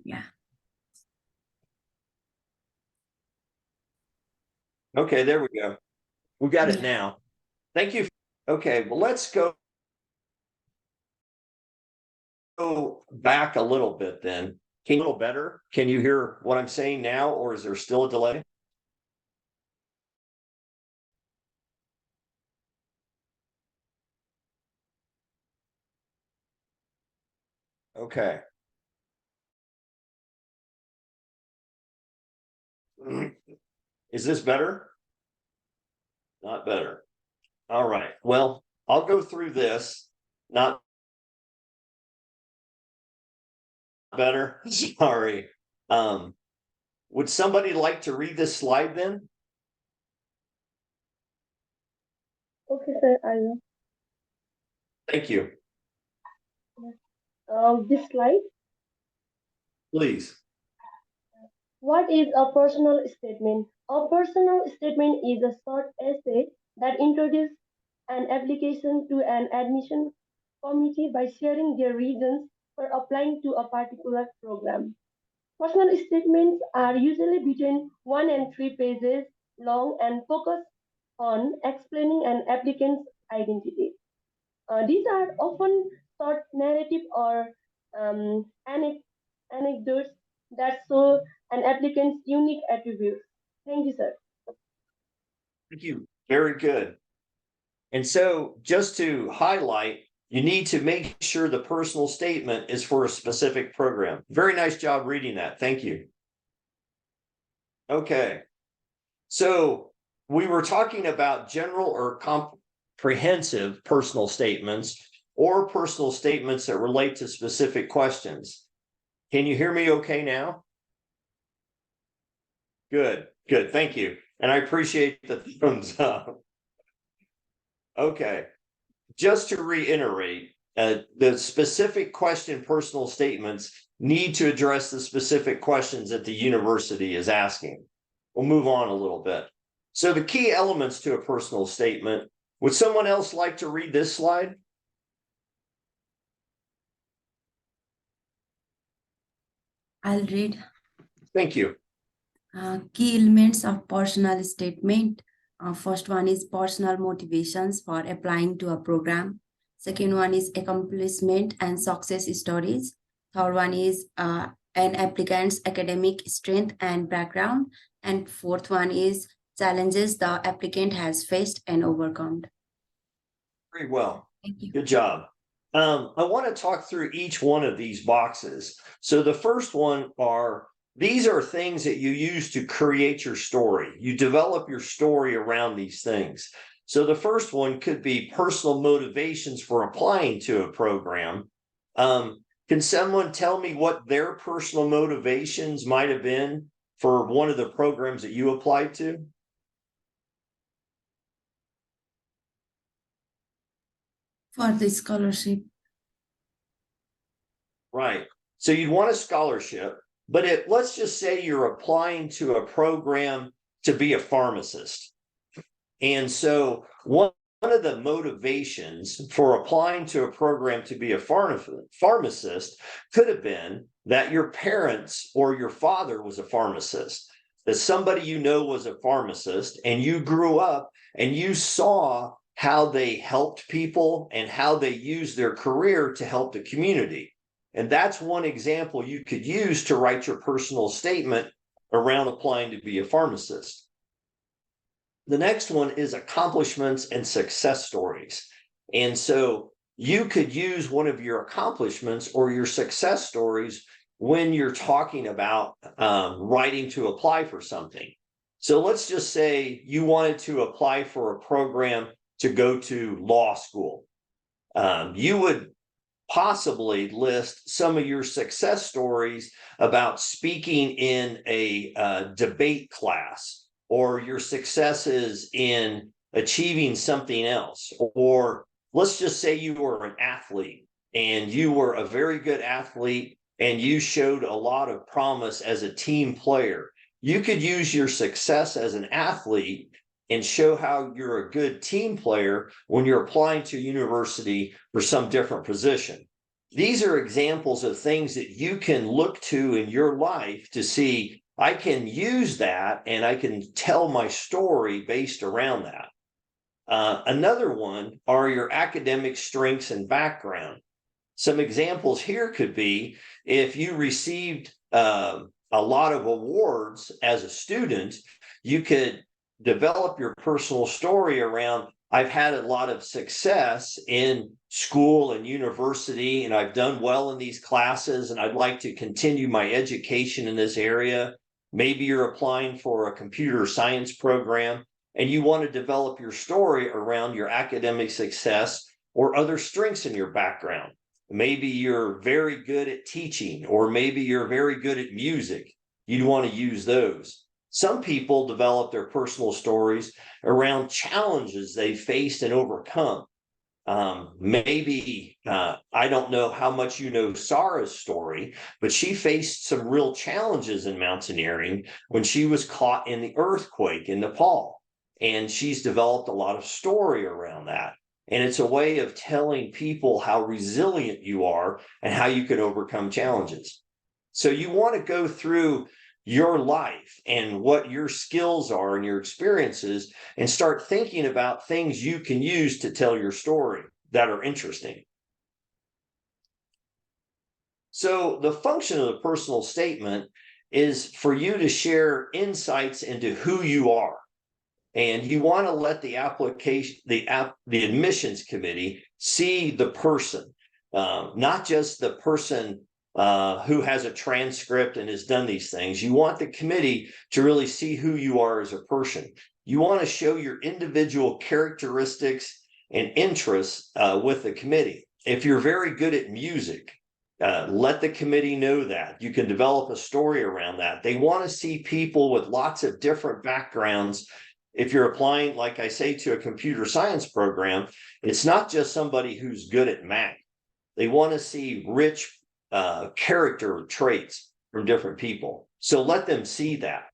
Yeah. Okay, there we go. We got it Yeah. now. Thank you. Okay, well, let's go back a little bit then. Can you a little better? Can you hear what I'm saying now, or is there still a delay? Okay. Is this better? Not better. All right. Well, I'll go through this. Not better. Sorry. Would somebody like to read this slide then? Okay, sir, I will. Thank you. This slide. Please. What is a personal statement? A personal statement is a short essay that introduces an application to an admission committee by sharing their reasons for applying to a particular program. Personal statements are usually between 1 and 3 pages long and focus on explaining an applicant's identity. These are often short narrative or anecdotes that show an applicant's unique attributes. Thank you, sir. Thank you. Very good. And so just to highlight, you need to make sure the personal statement is for a specific program. Very nice job reading that. Thank you. Okay. So we were talking about general or comprehensive personal statements or personal statements that relate to specific questions. Can you hear me okay now? Good, good. Thank you. And I appreciate the thumbs up. Okay. Just to reiterate, the specific question personal statements need to address the specific questions that the university is asking. We'll move on a little bit. So the key elements to a personal statement, would someone else like to read this slide? I'll read. Thank you. Key elements of personal statement. First one is personal motivations for applying to a program. Second one is accomplishment and success stories. Third one is an applicant's academic strength and background. And fourth one is challenges the applicant has faced and overcome. Very well. Thank you. Good job. I want to talk through each one of these boxes. So the first one these are things that you use to create your story. You develop your story around these things. So the first one could be personal motivations for applying to a program. Can someone tell me what their personal motivations might have been for one of the programs that you applied to? For the scholarship. Right. So you'd want a scholarship, but let's just say you're applying to a program to be a pharmacist. And so one of the motivations for applying to a program to be a pharmacist could have been that your parents or your father was a pharmacist, that somebody you know was a pharmacist, and you grew up and you saw how they helped people and how they used their career to help the community. And that's one example you could use to write your personal statement around applying to be a pharmacist. The next one is accomplishments and success stories. And so you could use one of your accomplishments or your success stories when you're talking about writing to apply for something. So let's just say you wanted to apply for a program to go to law school. You would possibly list some of your success stories about speaking in a debate class, or your successes in achieving something else. Or let's just say you were an athlete and you were a very good athlete and you showed a lot of promise as a team player. You could use your success as an athlete and show how you're a good team player when you're applying to university for some different position. These are examples of things that you can look to in your life to see, I can use that and I can tell my story based around that. Another one are your academic strengths and background. Some examples here could be if you received a lot of awards as a student, you could develop your personal story around, I've had a lot of success in school and university, and I've done well in these classes, and I'd like to continue my education in this area. Maybe you're applying for a computer science program and you want to develop your story around your academic success or other strengths in your background. Maybe you're very good at teaching, or maybe you're very good at music. You'd want to use those. Some people develop their personal stories around challenges they faced and overcome. I don't know how much you know Sarah's story, but she faced some real challenges in mountaineering when she was caught in the earthquake in Nepal. And she's developed a lot of story around that. And it's a way of telling people how resilient you are and how you can overcome challenges. So you want to go through your life and what your skills are and your experiences and start thinking about things you can use to tell your story that are interesting. So the function of the personal statement is for you to share insights into who you are. And you want to let the admissions committee see the person, not just the person who has a transcript and has done these things. You want the committee to really see who you are as a person. You want to show your individual characteristics and interests with the committee. If you're very good at music, let the committee know that. You can develop a story around that. They want to see people with lots of different backgrounds. If you're applying, like I say, to a computer science program, it's not just somebody who's good at math. They want to see rich character traits from different people. So let them see that.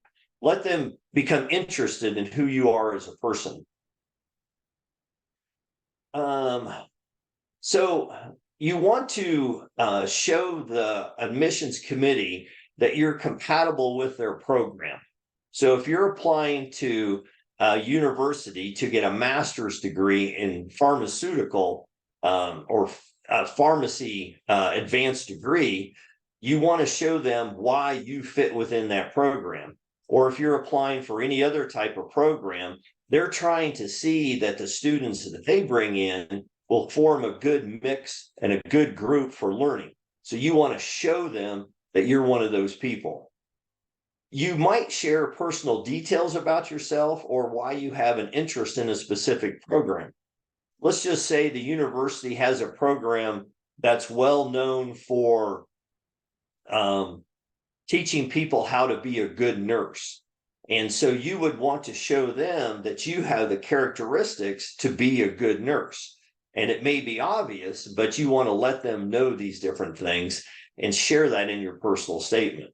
Let them become interested in who you are as a person. So you want to show the admissions committee that you're compatible with their program. So if you're applying to a university to get a master's degree in pharmaceutical or a pharmacy advanced degree, you want to show them why you fit within that program. Or if you're applying for any other type of program, they're trying to see that the students that they bring in will form a good mix and a good group for learning. So you want to show them that you're one of those people. You might share personal details about yourself or why you have an interest in a specific program. Let's just say the university has a program that's well known for teaching people how to be a good nurse. And so you would want to show them that you have the characteristics to be a good nurse. And it may be obvious, but you want to let them know these different things and share that in your personal statement.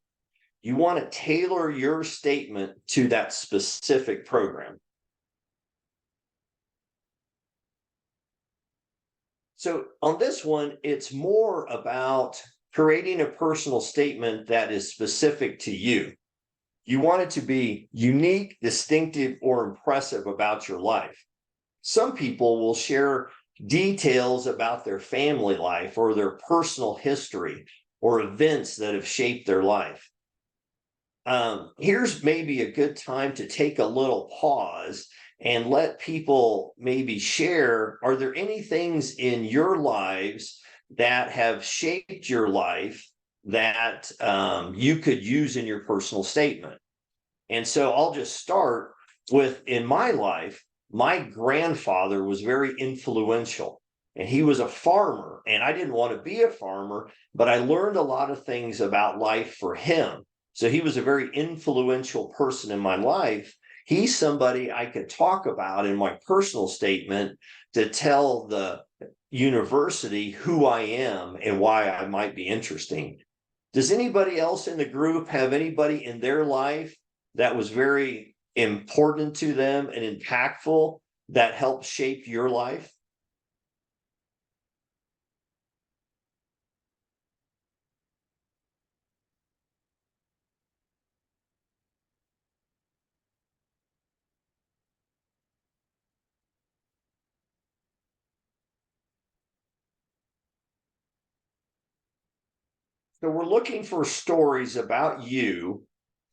You want to tailor your statement to that specific program. So on this one, it's more about creating a personal statement that is specific to you. You want it to be unique, distinctive, or impressive about your life. Some people will share details about their family life or their personal history or events that have shaped their life. Here's maybe a good time to take a little pause and let people maybe share, are there any things in your lives that have shaped your life that you could use in your personal statement? And so I'll just start with, in my life, my grandfather was very influential and he was a farmer, and I didn't want to be a farmer, but I learned a lot of things about life for him. So he was a very influential person in my life. He's somebody I could talk about in my personal statement to tell the university who I am and why I might be interesting. Does anybody else in the group have anybody in their life that was very important to them and impactful that helped shape your life? So we're looking for stories about you.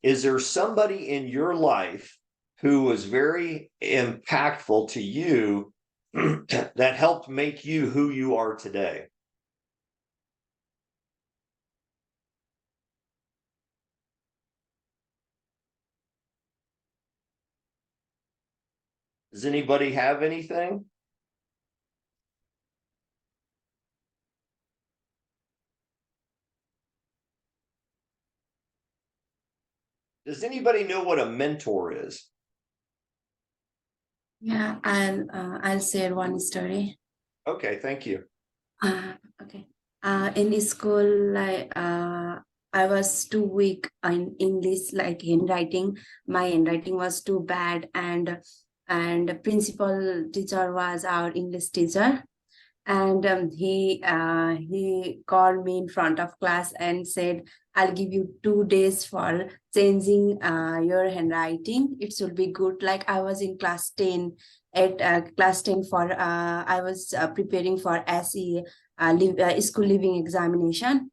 Is there somebody in your life who was very impactful to you that helped make you who you are today? Does anybody have anything? Does anybody know what a mentor is? Yeah, I'll share one story. Okay, thank you. Okay. In school, I was too weak in English, like handwriting. My handwriting was too bad, and the principal teacher was our English teacher, and he called me in front of class and said, I'll give you 2 days for changing your handwriting. It should be good. Like I was in class 10, at class 10 for I was preparing for SE school living examination.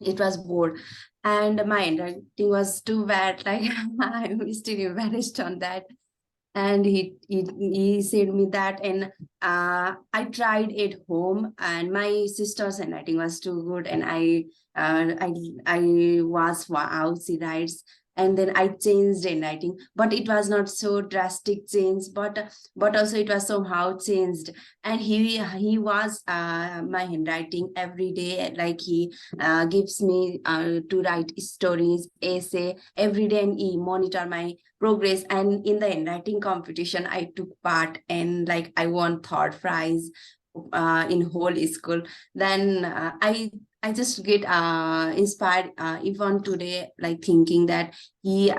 It was board, and my handwriting was too bad. Like I'm still embarrassed on that. And he said me that, and I tried at home, and my sister's handwriting was too good, and I was wow, she writes. And then I changed handwriting, but it was not so drastic change, but also it was somehow changed. And he was my handwriting every day, like he gives me to write stories, essay every day, and he monitor my progress. And in the handwriting competition I took part, and like I won third prize in whole school. Then I just get inspired even today, like thinking that he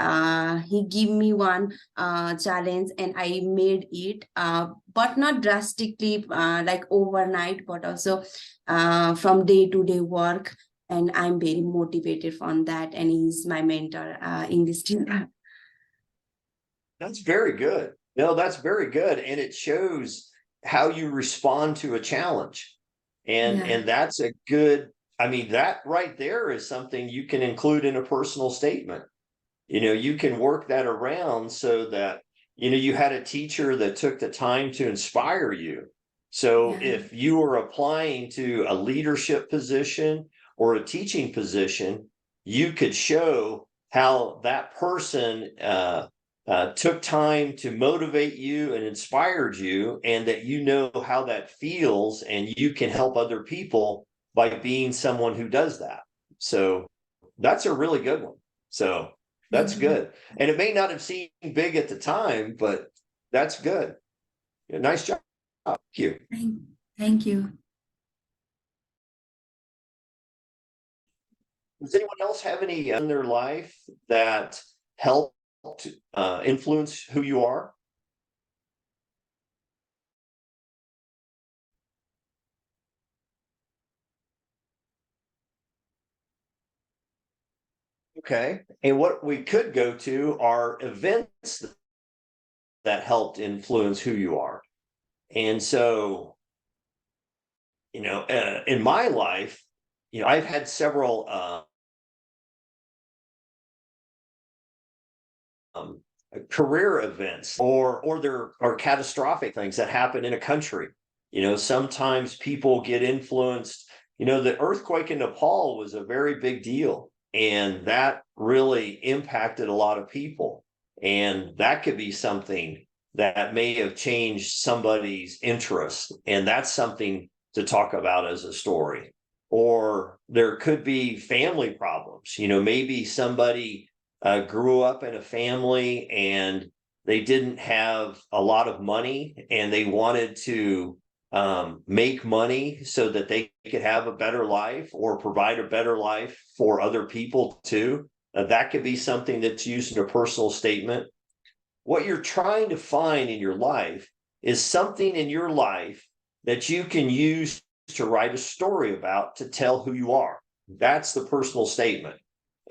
give me one challenge, and I made it, but not drastically like overnight, but also from day to day work. And I'm very motivated from that, and he's my mentor in this team. That's very good. No, that's very good. And it shows how you respond to a challenge. And Yeah. and that's a good, I mean, that right there is something you can include in a personal statement. You can work that around so that, you had a teacher that took the time to inspire you. So Yeah. if you were applying to a leadership position or a teaching position, you could show how that person took time to motivate you and inspired you, and that you know how that feels, and you can help other people by being someone who does that. So that's a really good one. So that's Thank you. good. And it may not have seemed big at the time, but that's good. Yeah, nice job. Thank you. Thank, thank you. Does anyone else have any in their life that helped influence who you are? Okay. And what we could go to are events that helped influence who you are. And so, in my life, I've had several um, career events, or there are catastrophic things that happen in a country. Sometimes people get influenced. The earthquake in Nepal was a very big deal, and that really impacted a lot of people. And that could be something that may have changed somebody's interest, and that's something to talk about as a story. Or there could be family problems. Maybe somebody grew up in a family and they didn't have a lot of money, and they wanted to make money so that they could have a better life or provide a better life for other people too. That could be something that's used in a personal statement. What you're trying to find in your life is something in your life that you can use to write a story about, to tell who you are. That's the personal statement.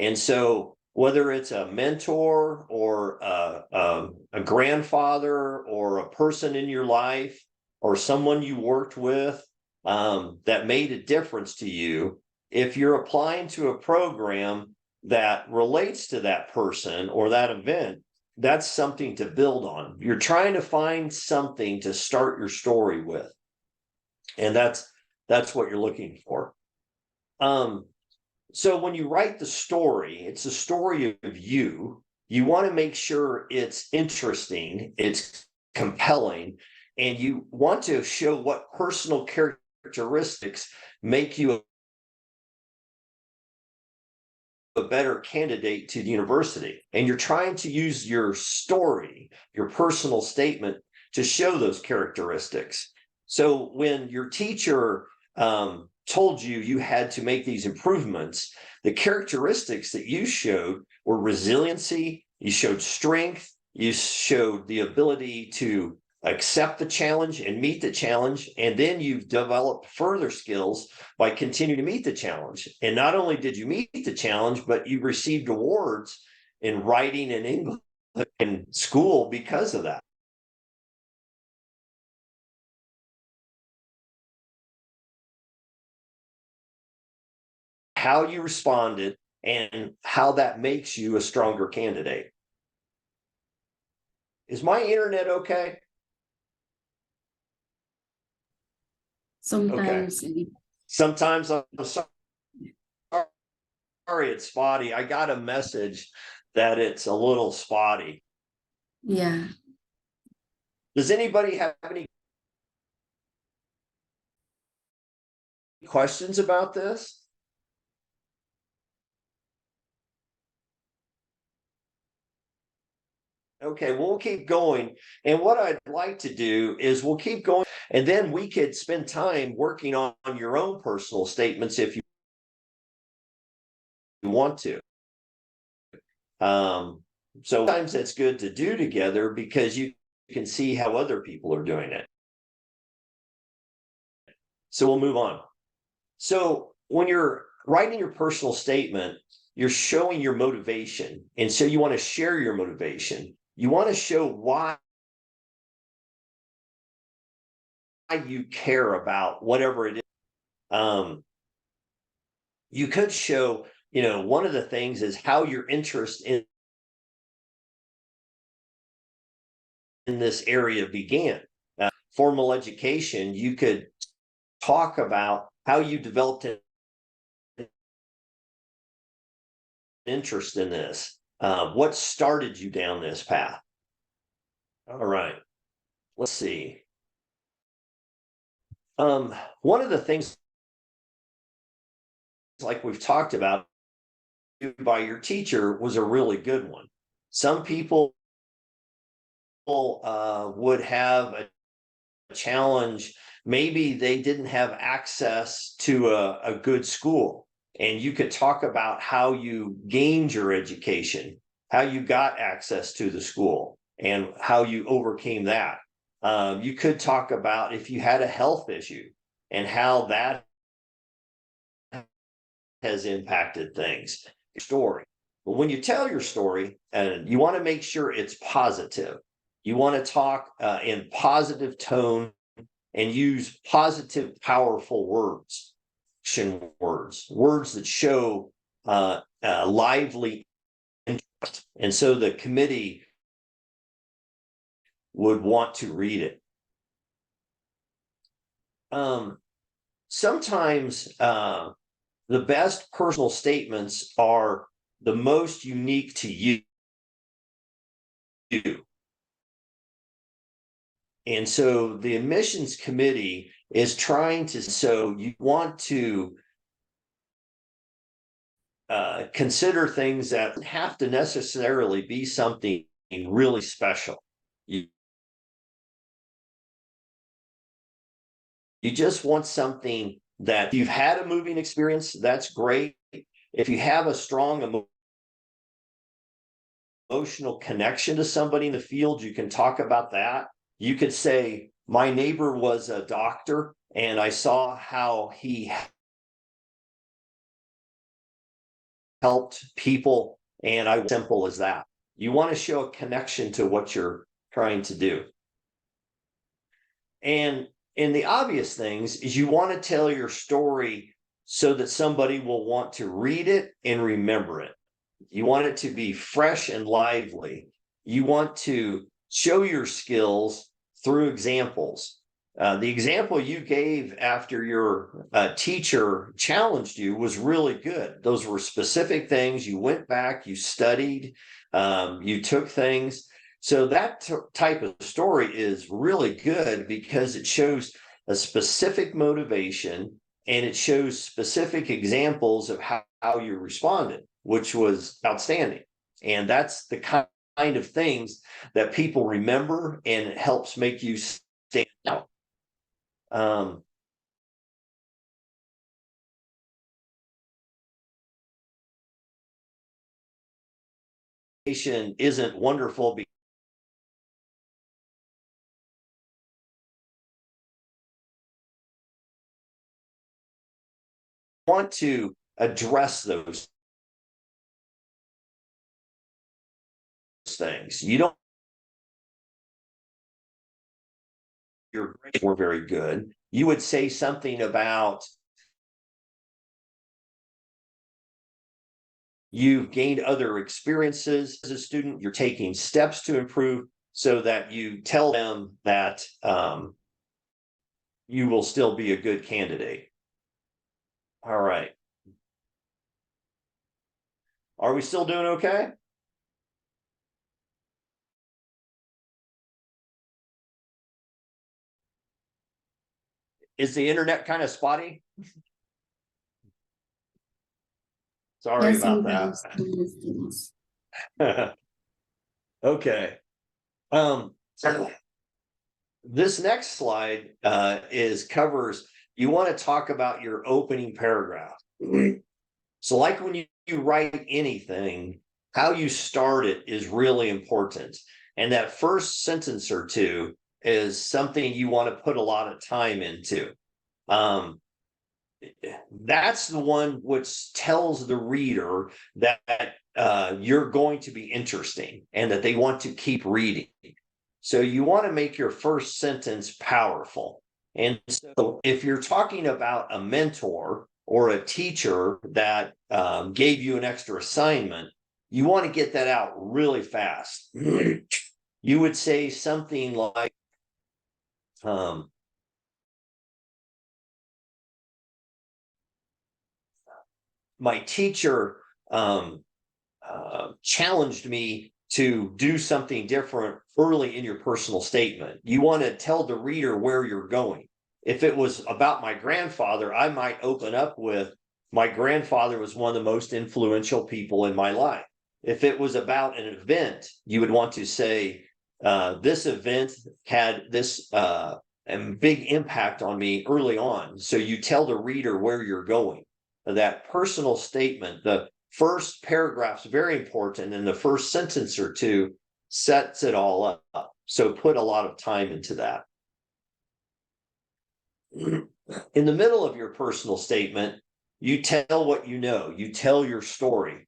And so, whether it's a mentor or a grandfather or a person in your life or someone you worked with that made a difference to you, if you're applying to a program that relates to that person or that event, that's something to build on. You're trying to find something to start your story with. And that's what you're looking for. So when you write the story, it's a story of you. You want to make sure it's interesting, it's compelling, and you want to show what personal characteristics make you a better candidate to the university. And you're trying to use your story, your personal statement, to show those characteristics. So when your teacher told you you had to make these improvements, the characteristics that you showed were resiliency, you showed strength, you showed the ability to accept the challenge and meet the challenge, and then you've developed further skills by continuing to meet the challenge. And not only did you meet the challenge, but you received awards in writing and English in school because of that. How you responded and how that makes you a stronger candidate. Is my internet okay? Sometimes, Sometimes I'm sorry it's spotty. I got a message that it's a little spotty. yeah. Does anybody have any questions about this? Okay, well, we'll keep going. And what I'd like to do is we'll keep going, and then we could spend time working on your own personal statements if you want to. So sometimes it's good to do together because you can see how other people are doing it. So we'll move on. So when you're writing your personal statement, you're showing your motivation. And so you want to share your motivation. You want to show why you care about whatever it is. You could show, one of the things is how your interest in this area began. Formal education, you could talk about how you developed an interest in this. What started you down this path? All right, let's see. One of the things, like we've talked about, by your teacher was a really good one. Some people would have a challenge. Maybe they didn't have access to a good school, and you could talk about how you gained your education, how you got access to the school, and how you overcame that. You could talk about if you had a health issue and how that has impacted things. Story. But when you tell your story, and you want to make sure it's positive, you want to talk in positive tone and use positive, powerful words, words that show lively interest. And so the committee would want to read it. Sometimes the best personal statements are the most unique to you. And so the admissions committee is trying to, so you want to consider things that don't have to necessarily be something really special. You just want something that if you've had a moving experience, that's great. If you have a strong emotional connection to somebody in the field, you can talk about that. You could say, my neighbor was a doctor and I saw how he helped people, and I simple as that. You want to show a connection to what you're trying to do. And the obvious things is you want to tell your story so that somebody will want to read it and remember it. You want it to be fresh and lively. You want to show your skills through examples. The example you gave after your teacher challenged you was really good. Those were specific things. You went back, you studied, you took things. So that type of story is really good because it shows a specific motivation and it shows specific examples of how you responded, which was outstanding. And that's the kind of things that people remember, and it helps make you stand out. Isn't wonderful because you want to address those things. You don't, your grades were very good. You would say something about you've gained other experiences as a student, you're taking steps to improve, so that you tell them that you will still be a good candidate. All right. Are we still doing okay? Is the internet kind of spotty? Sorry Yes, about sometimes. that. Okay. This next slide covers, you want to talk about your opening paragraph. So like when you write anything, how you start it is really important. And that first sentence or two is something you want to put a lot of time into. That's the one which tells the reader that you're going to be interesting and that they want to keep reading. So you want to make your first sentence powerful. And so if you're talking about a mentor or a teacher that gave you an extra assignment, you want to get that out really fast. You would say something like, my teacher challenged me to do something different early in your personal statement. You want to tell the reader where you're going. If it was about my grandfather, I might open up with, my grandfather was one of the most influential people in my life. If it was about an event, you would want to say, this event had this big impact on me early on. So you tell the reader where you're going. That personal statement, the first paragraph's very important, and the first sentence or two sets it all up. So put a lot of time into that. In the middle of your personal statement, you tell what you know, you tell your story.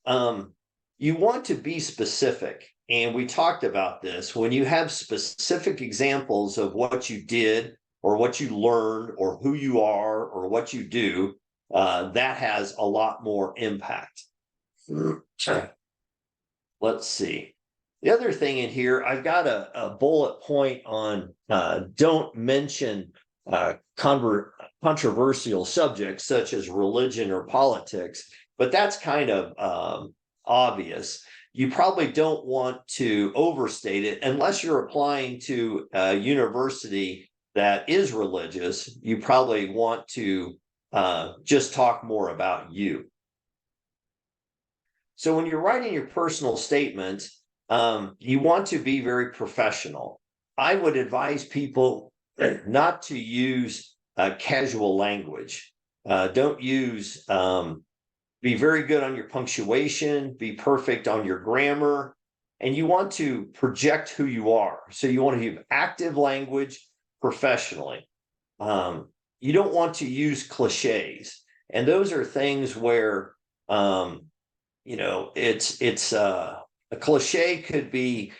You want to be specific. And we talked about this. When you have specific examples of what you did or what you learned or who you are or what you do, that has a lot more impact. Let's see. The other thing in here, I've got a bullet point on don't mention controversial subjects such as religion or politics, but that's kind of obvious. You probably don't want to overstate it unless you're applying to a university that is religious. You probably want to just talk more about you. So when you're writing your personal statement, you want to be very professional. I would advise people not to use casual language. Don't use, be very good on your punctuation, be perfect on your grammar, and you want to project who you are. So you want to use active language professionally. You don't want to use cliches. And those are things where, it's a cliche could be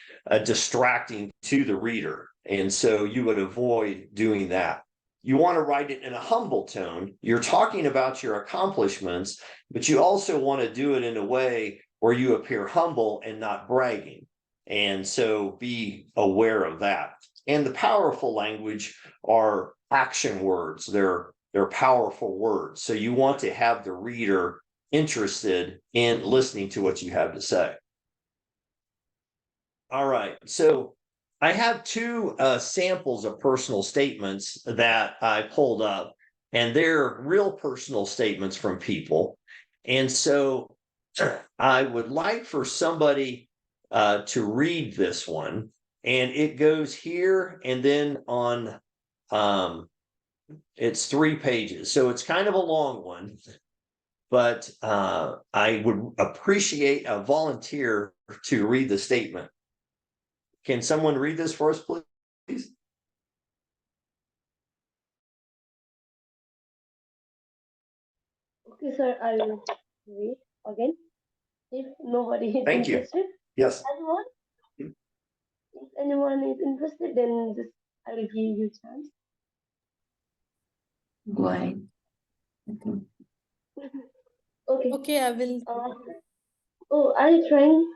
distracting to the reader. And so you would avoid doing that. you want to write it in a humble tone. You're talking about your accomplishments, but you also want to do it in a way where you appear humble and not bragging. And so be aware of that. And the powerful language are action words. They're powerful words. So you want to have the reader interested in listening to what you have to say. All right. So I have two samples of personal statements that I pulled up, and they're real personal statements from people. And so I would like for somebody to read this one, and it goes here and then on, it's 3 pages. So it's kind of a long one, but I would appreciate a volunteer to read the statement. Can someone read this for us, please? Okay, sir, I will read again. If nobody is Thank you. interested, Yes. anyone, if anyone is interested, then just I will give you a chance. Go ahead. Okay. Okay, I will. Oh, are you trying?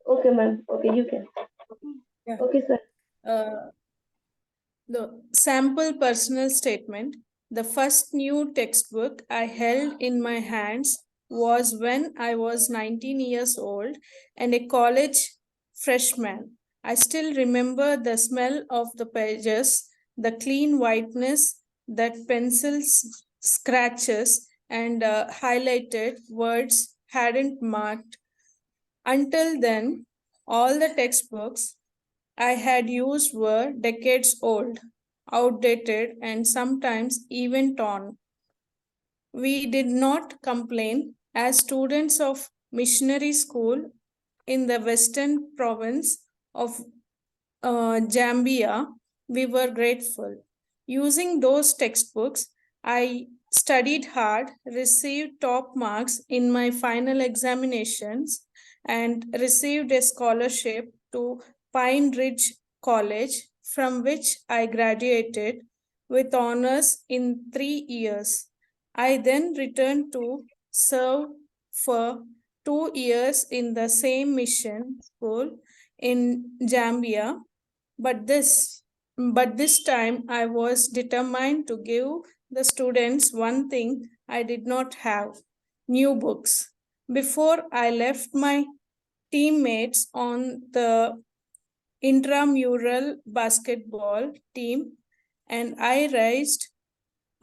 Okay, ma'am. Okay, you can. Yeah. Okay, sir. Uh, the sample personal statement. The first new textbook I held in my hands was when I was 19 years old and a college freshman. I still remember the smell of the pages, the clean whiteness that pencils scratches and highlighted words hadn't marked. Until then, all the textbooks I had used were decades old, outdated, and sometimes even torn. We did not complain as students of missionary school in the western province of Zambia, we were grateful. Using those textbooks, I studied hard, received top marks in my final examinations, and received a scholarship to Pine Ridge College, from which I graduated with honors in 3 years. I then returned to serve for 2 years in the same mission school in Zambia, but this time I was determined to give the students one thing I did not have: new books. Before I left my teammates on the intramural basketball team, and I raised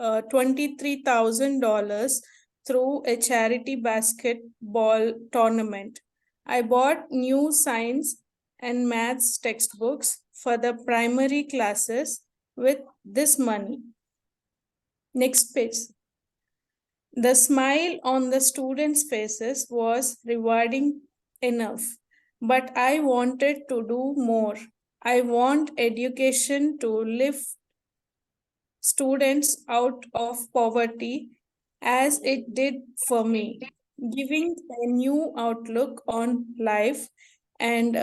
$23,000 through a charity basketball tournament. I bought new science and maths textbooks for the primary classes with this money. Next page. The smile on the students' faces was rewarding enough, but I wanted to do more. I want education to lift students out of poverty as it did for me, giving a new outlook on life and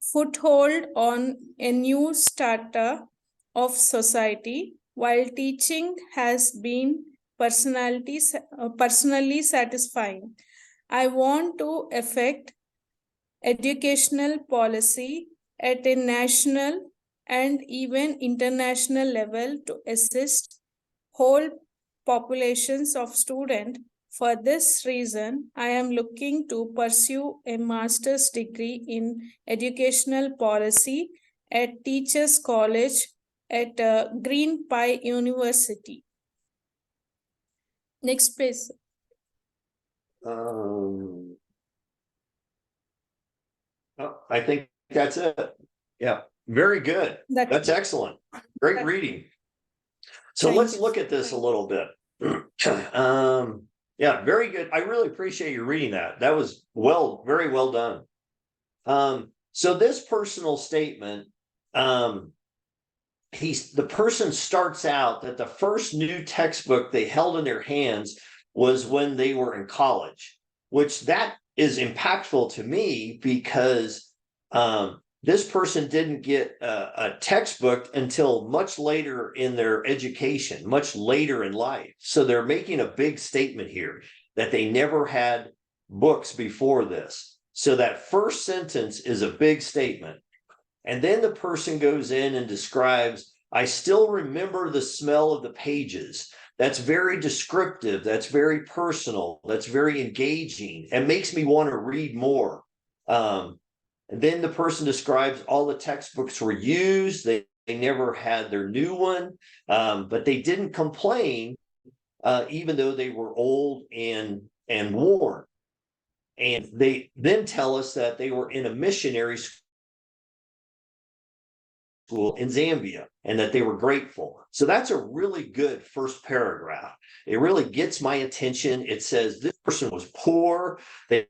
foothold on a new strata of society, while teaching has been personally satisfying. I want to affect educational policy at a national and even international level to assist whole populations of students. For this reason, I am looking to pursue a master's degree in educational policy at Teachers College at Green Pie University. Next page. I think that's it. Yeah, very good. That's excellent. Great reading. So let's look at this a little bit. Yeah, very good. I really appreciate you reading that. That was very well done. So this personal statement, the person starts out that the first new textbook they held in their hands was when they were in college, which that is impactful to me because this person didn't get a textbook until much later in their education, much later in life. So they're making a big statement here that they never had books before this. So that first sentence is a big statement. And then the person goes in and describes, I still remember the smell of the pages. That's very descriptive. That's very personal. That's very engaging. It makes me want to read more. And then the person describes all the textbooks were used. They never had their new one, but they didn't complain, even though they were old and worn. And they then tell us that they were in a missionary school in Zambia and that they were grateful. So that's a really good first paragraph. It really gets my attention. It says this person was poor. They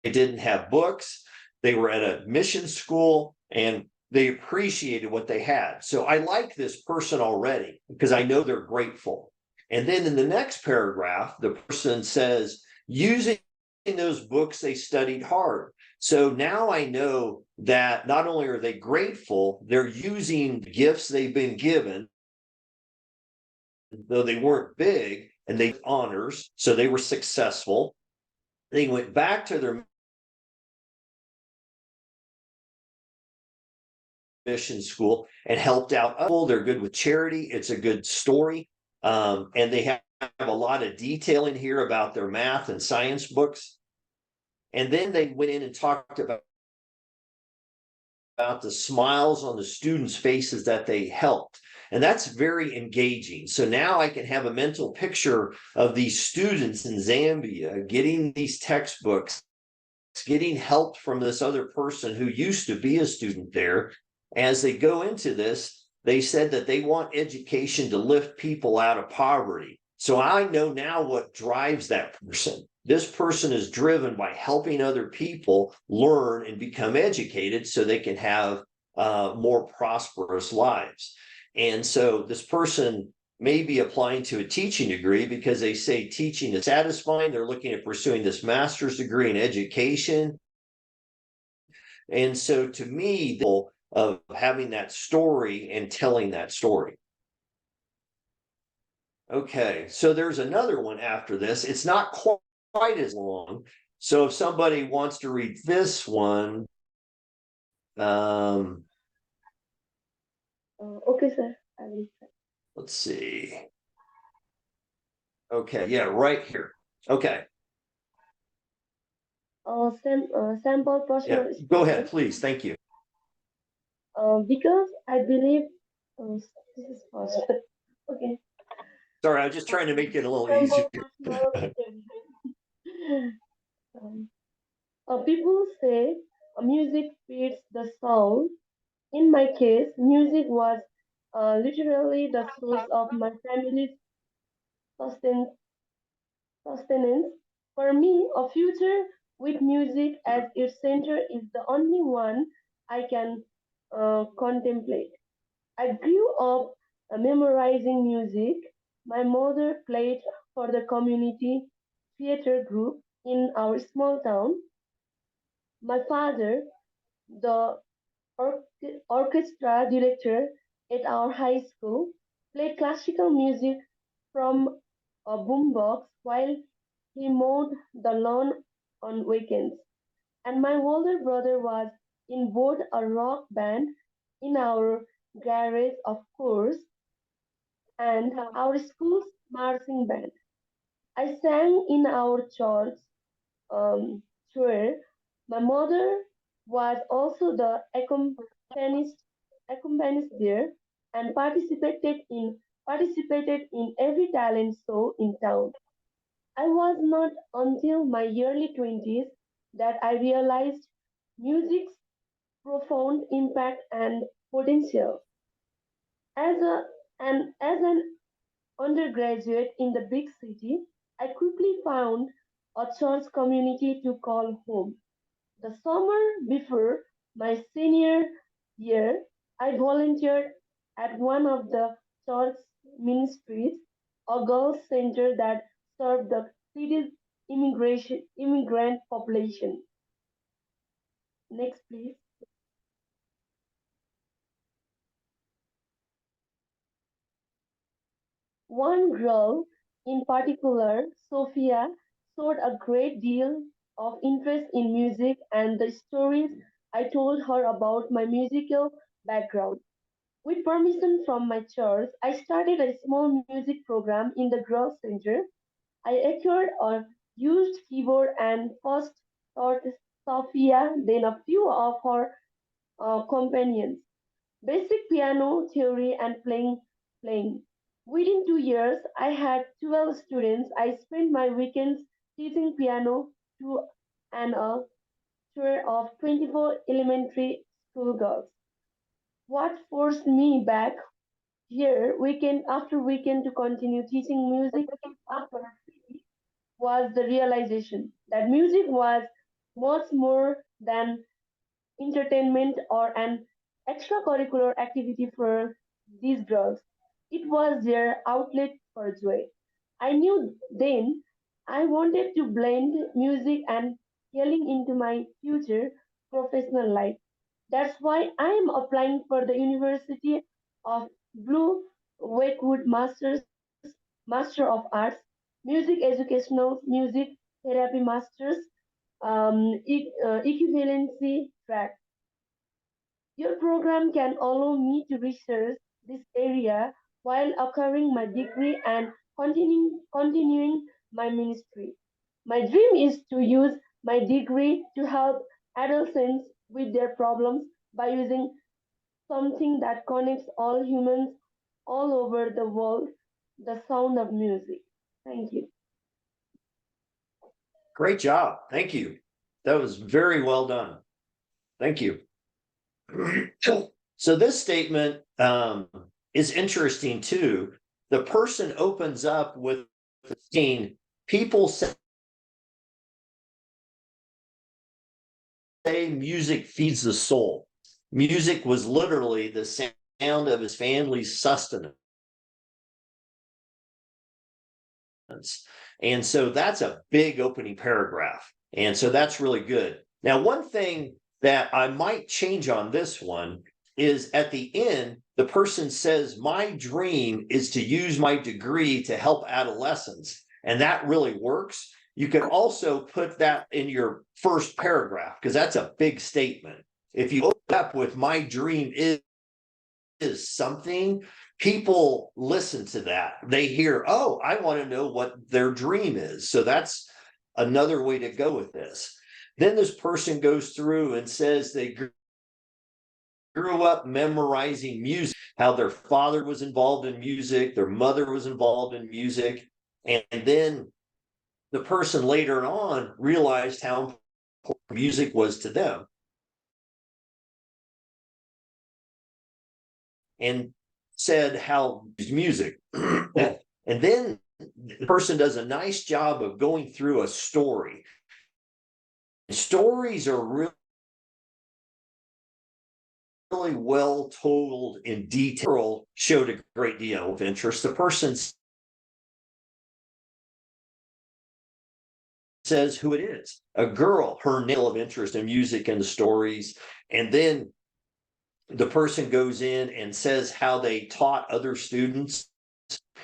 didn't have books. They were at a mission school and they appreciated what they had. So I like this person already because I know they're grateful. And then in the next paragraph, the person says, using those books, they studied hard. So now I know that not only are they grateful, they're using gifts they've been given, though they weren't big, and they honors, so they were successful. They went back to their mission school and helped out. They're good with charity. It's a good story. And they have a lot of detail in here about their math and science books. And then they went in and talked about the smiles on the students' faces that they helped. And that's very engaging. So now I can have a mental picture of these students in Zambia getting these textbooks, getting help from this other person who used to be a student there. As they go into this, they said that they want education to lift people out of poverty. So I know now what drives that person. This person is driven by helping other people learn and become educated so they can have more prosperous lives. And so this person may be applying to a teaching degree because they say teaching is satisfying. They're looking at pursuing this master's degree in education. And so to me, the of having that story and telling that story. Okay, so there's another one after this. It's not quite as long. So if somebody wants to read this one, Okay, sir. I will. let's see. Okay, yeah, right here. Okay, Sample yeah, personal go ahead, statement. please. Thank you. Because I believe this is first. Okay. Sorry, I was just trying to make it a little easier. Sample personal statement. Um, People say music feeds the soul. In my case, music was literally the source of my family's susten- sustenance. For me, a future with music as its center is the only one I can contemplate. I grew up memorizing music. My mother played for the community theater group in our small town. My father, the orchestra director at our high school, played classical music from a boombox while he mowed the lawn on weekends. And my older brother was in both a rock band in our garage, of course, and our school's marching band. I sang in our church choir. My mother was also the accompanist there and participated in every talent show in town. I was not until my early 20s that I realized music's profound impact and potential. As a and as an undergraduate in the big city, I quickly found a church community to call home. The summer before my senior year, I volunteered at one of the church ministries, a girls' center that served the city's immigrant population. Next, please. One girl in particular, Sophia, showed a great deal of interest in music and the stories I told her about my musical background. With permission from my church, I started a small music program in the Girls' Center. I acquired a used keyboard and first taught Sophia, then a few of her companions. Basic piano theory and playing. Within 2 years, I had 12 students. I spent my weekends teaching piano to an tour of 24 elementary school girls. What forced me back here weekend after weekend to continue teaching music after was the realization that music was much more than entertainment or an extracurricular activity for these girls. It was their outlet for joy. I knew then I wanted to blend music and healing into my future professional life. That's why I am applying for the University of Blue Wakewood Master of Arts, Music Educational Music Therapy Masters, equivalency track. Your program can allow me to research this area while acquiring my degree and continuing my ministry. My dream is to use my degree to help adolescents with their problems by using something that connects all humans all over the world, the sound of music. Thank you. Great job. Thank you. That was very well done. Thank you. So this statement is interesting too. The person opens up with saying, people say music feeds the soul. Music was literally the sound of his family's sustenance. And so that's a big opening paragraph. And so that's really good. Now, one thing that I might change on this one is at the end, the person says, my dream is to use my degree to help adolescents. And that really works. You could also put that in your first paragraph because that's a big statement. If you open up with my dream is something, people listen to that. They hear, oh, I want to know what their dream is. So that's another way to go with this. Then this person goes through and says they grew up memorizing music, how their father was involved in music, their mother was involved in music. And then the person later on realized how important music was to them. And said how music. And then the person does a nice job of going through a story. Stories are really well told in detail, showed a great deal of interest. The person says who it is, a girl, her nail of interest in music and the stories. And then the person goes in and says how they taught other students,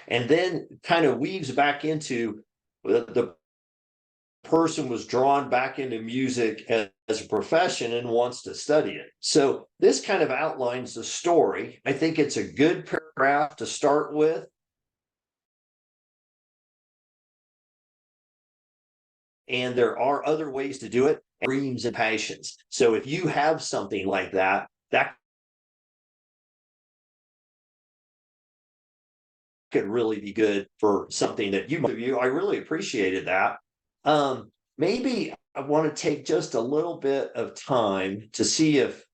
and then kind of weaves back into the person was drawn back into music as a profession and wants to study it. So this kind of outlines the story. I think it's a good paragraph to start with. And there are other ways to do it, dreams and passions. So if you have something like that, that could really be good for something that you might do. I really appreciated that. Maybe I want to take just a little bit of time to see if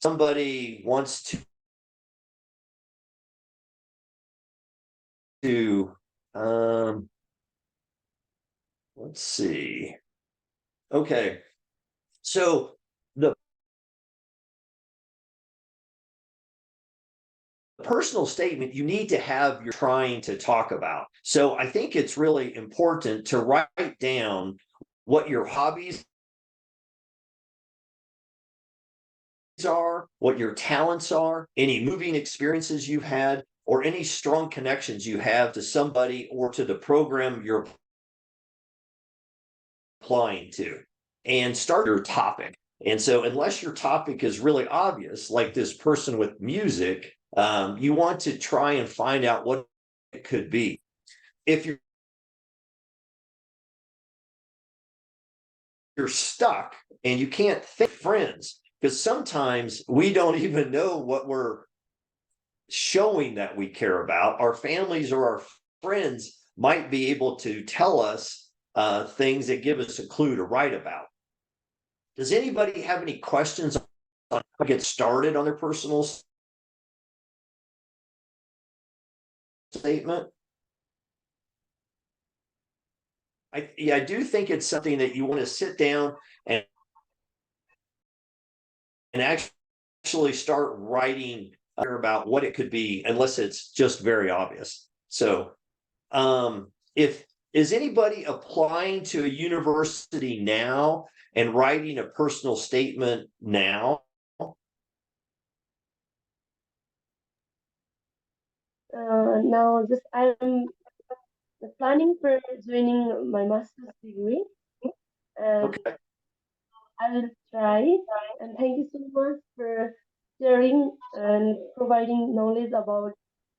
somebody wants to let's see. Okay. So the personal statement you need to have you're trying to talk about. So I think it's really important to write down what your hobbies are, what your talents are, any moving experiences you've had, or any strong connections you have to somebody or to the program you're applying to, and start your topic. And so unless your topic is really obvious, like this person with music, you want to try and find out what it could be. If you're stuck and you can't think friends, because sometimes we don't even know what we're showing that we care about. Our families or our friends might be able to tell us things that give us a clue to write about. Does anybody have any questions on how to get started on their personal statement? I do think it's something that you want to sit down and actually start writing about what it could be, unless it's just very obvious. So if is anybody applying to a university now and writing a personal statement now? Now, just I'm planning for joining my master's degree, and Okay. I will try. And thank you so much for sharing and providing knowledge about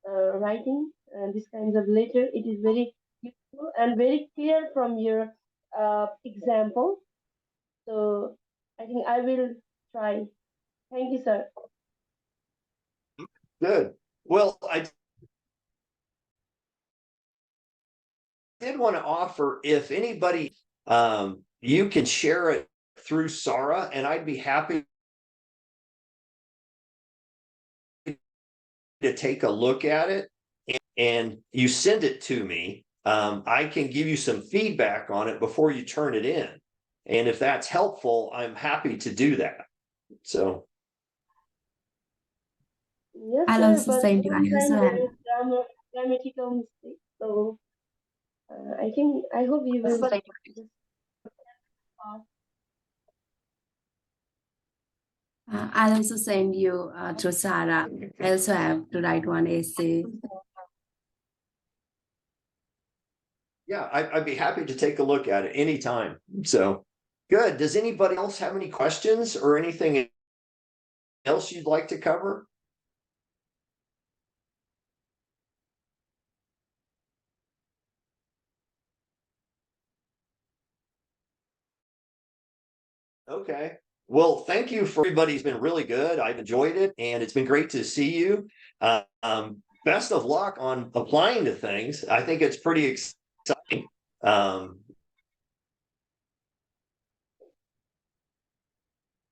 writing and these kinds of letter. It is very useful and very clear from your example. So I think I will try. Thank you, sir. Good. Well, I did want to offer, if anybody, you can share it through Sarah, and I'd be happy to take a look at it, and you send it to me. I can give you some feedback on it before you turn it in. And if that's helpful, I'm happy to do that. So Yes, I'll sir. also But send you. I also sometimes have. there is grammatical mistake. So I hope you will just pass. I'll also send you to Sarah. I also have to write one essay. yeah, I'd be happy to take a look at it anytime. So good. Does anybody else have any questions or anything else you'd like to cover? Okay. Well, thank you for everybody's been really good. I've enjoyed it, and it's been great to see you. Best of luck on applying to things. I think it's pretty exciting.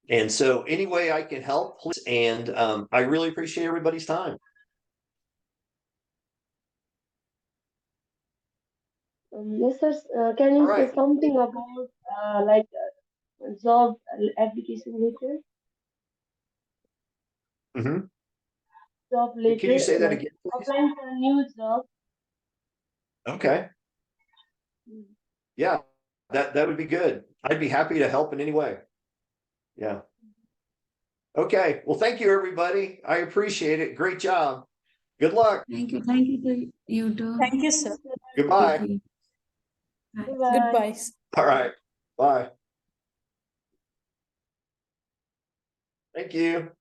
And so any way I can help, please. And I really appreciate everybody's time. Yes, sir. Can you All say right. something about like job application later? Mhm. Job Can you later, say that like again, please? applying for a new job. Okay. Yeah, that would be good. I'd be happy to help in any way. Yeah. Okay. Well, thank you, everybody. I appreciate it. Great job. Good luck. Thank you. Thank you to you too. Thank you, Thank sir. you, sir. Goodbye. Thank you. Bye. Goodbye. Goodbye. All right. Bye. Thank you.